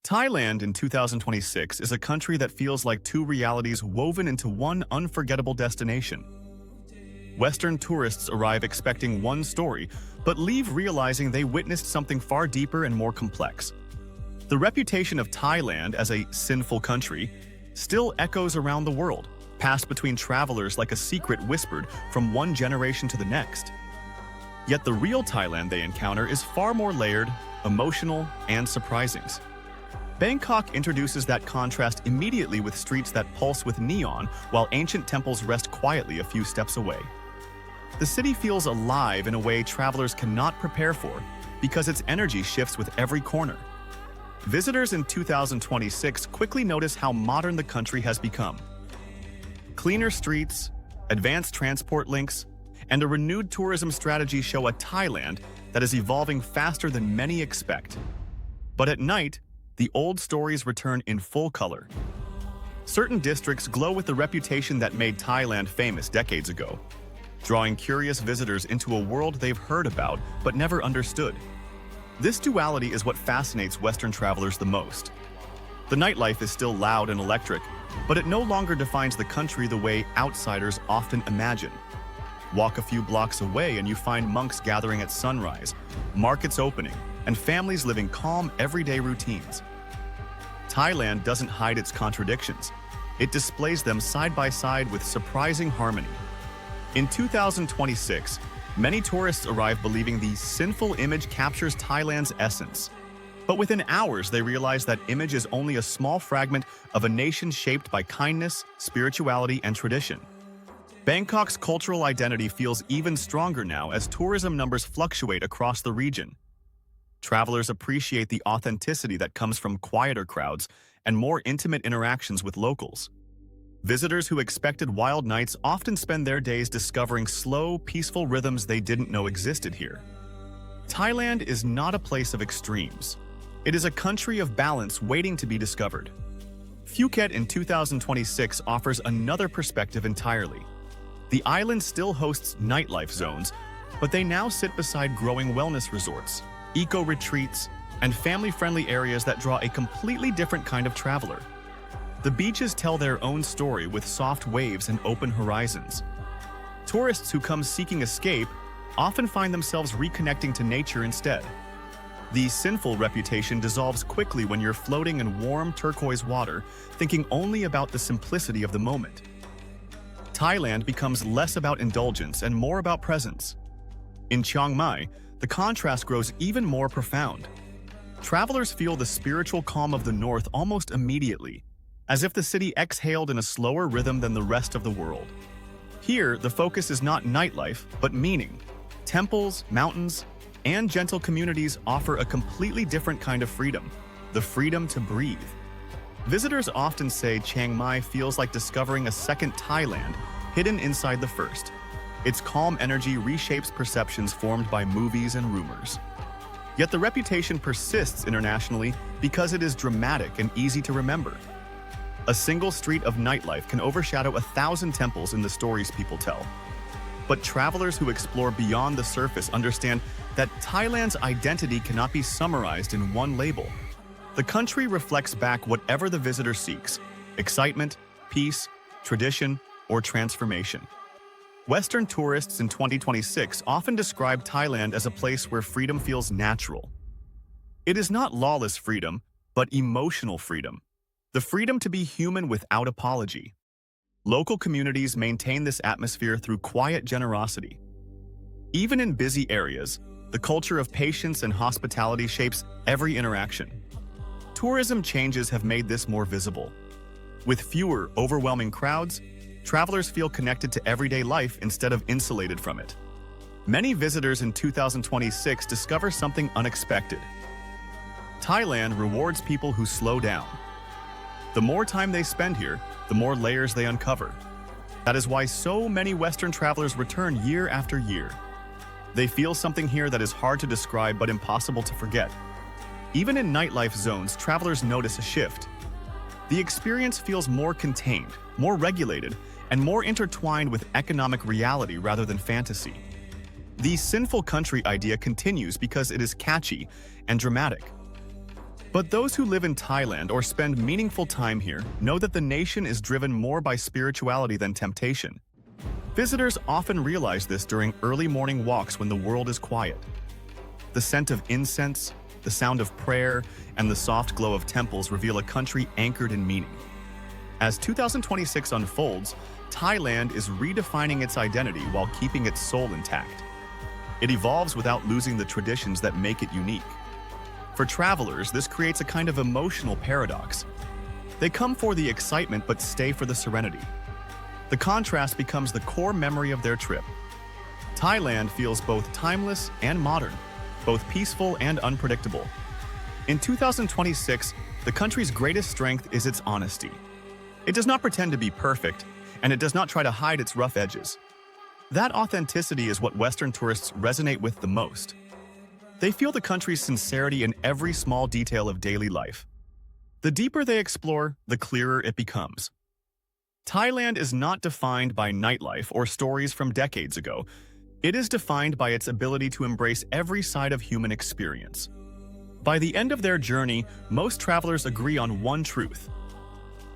Thailand in 2026 is a country that feels like two realities woven into one unforgettable destination. Western tourists arrive expecting one story, but leave realizing they witnessed something far deeper and more complex. The reputation of Thailand as a sinful country still echoes around the world, passed between travelers like a secret whispered from one generation to the next. Yet the real Thailand they encounter is far more layered, emotional, and surprising. Bangkok introduces that contrast immediately with streets that pulse with neon while ancient temples rest quietly a few steps away. The city feels alive in a way travelers cannot prepare for because its energy shifts with every corner. Visitors in 2026 quickly notice how modern the country has become. Cleaner streets, advanced transport links, and a renewed tourism strategy show a Thailand that is evolving faster than many expect. But at night, the old stories return in full color. Certain districts glow with the reputation that made Thailand famous decades ago, drawing curious visitors into a world they've heard about but never understood. This duality is what fascinates Western travelers the most. The nightlife is still loud and electric, but it no longer defines the country the way outsiders often imagine. Walk a few blocks away and you find monks gathering at sunrise, markets opening, and families living calm, everyday routines. Thailand doesn't hide its contradictions. It displays them side by side with surprising harmony. In 2026, many tourists arrive believing the sinful image captures Thailand's essence. But within hours, they realize that image is only a small fragment of a nation shaped by kindness, spirituality, and tradition. Bangkok's cultural identity feels even stronger now as tourism numbers fluctuate across the region. Travelers appreciate the authenticity that comes from quieter crowds and more intimate interactions with locals. Visitors who expected wild nights often spend their days discovering slow, peaceful rhythms they didn't know existed here. Thailand is not a place of extremes. It is a country of balance waiting to be discovered. Phuket in 2026 offers another perspective entirely. The island still hosts nightlife zones, but they now sit beside growing wellness resorts, eco-retreats, and family-friendly areas that draw a completely different kind of traveler. The beaches tell their own story with soft waves and open horizons. Tourists who come seeking escape often find themselves reconnecting to nature instead. The sinful reputation dissolves quickly when you're floating in warm turquoise water, thinking only about the simplicity of the moment. Thailand becomes less about indulgence and more about presence. In Chiang Mai, the contrast grows even more profound. Travelers feel the spiritual calm of the north almost immediately, as if the city exhaled in a slower rhythm than the rest of the world. Here, the focus is not nightlife, but meaning. Temples, mountains, and gentle communities offer a completely different kind of freedom, the freedom to breathe. Visitors often say Chiang Mai feels like discovering a second Thailand hidden inside the first. Its calm energy reshapes perceptions formed by movies and rumors. Yet the reputation persists internationally because it is dramatic and easy to remember. A single street of nightlife can overshadow 1,000 temples in the stories people tell. But travelers who explore beyond the surface understand that Thailand's identity cannot be summarized in one label. The country reflects back whatever the visitor seeks: excitement, peace, tradition, or transformation. Western tourists in 2026 often describe Thailand as a place where freedom feels natural. It is not lawless freedom, but emotional freedom. The freedom to be human without apology. Local communities maintain this atmosphere through quiet generosity. Even in busy areas, the culture of patience and hospitality shapes every interaction. Tourism changes have made this more visible. With fewer, overwhelming crowds, travelers feel connected to everyday life instead of insulated from it. Many visitors in 2026 discover something unexpected. Thailand rewards people who slow down. The more time they spend here, the more layers they uncover. That is why so many Western travelers return year after year. They feel something here that is hard to describe but impossible to forget. Even in nightlife zones, travelers notice a shift. The experience feels more contained, more regulated, and more intertwined with economic reality rather than fantasy. The sinful country idea continues because it is catchy and dramatic. But those who live in Thailand or spend meaningful time here know that the nation is driven more by spirituality than temptation. Visitors often realize this during early morning walks when the world is quiet. The scent of incense, the sound of prayer, and the soft glow of temples reveal a country anchored in meaning. As 2026 unfolds, Thailand is redefining its identity while keeping its soul intact. It evolves without losing the traditions that make it unique. For travelers, this creates a kind of emotional paradox. They come for the excitement but stay for the serenity. The contrast becomes the core memory of their trip. Thailand feels both timeless and modern, both peaceful and unpredictable. In 2026, the country's greatest strength is its honesty. It does not pretend to be perfect, and it does not try to hide its rough edges. That authenticity is what Western tourists resonate with the most. They feel the country's sincerity in every small detail of daily life. The deeper they explore, the clearer it becomes. Thailand is not defined by nightlife or stories from decades ago. It is defined by its ability to embrace every side of human experience. By the end of their journey, most travelers agree on one truth.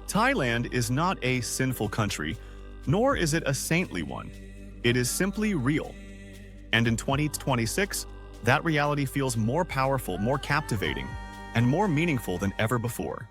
Thailand is not a sinful country, nor is it a saintly one. It is simply real. And in 2026, that reality feels more powerful, more captivating, and more meaningful than ever before.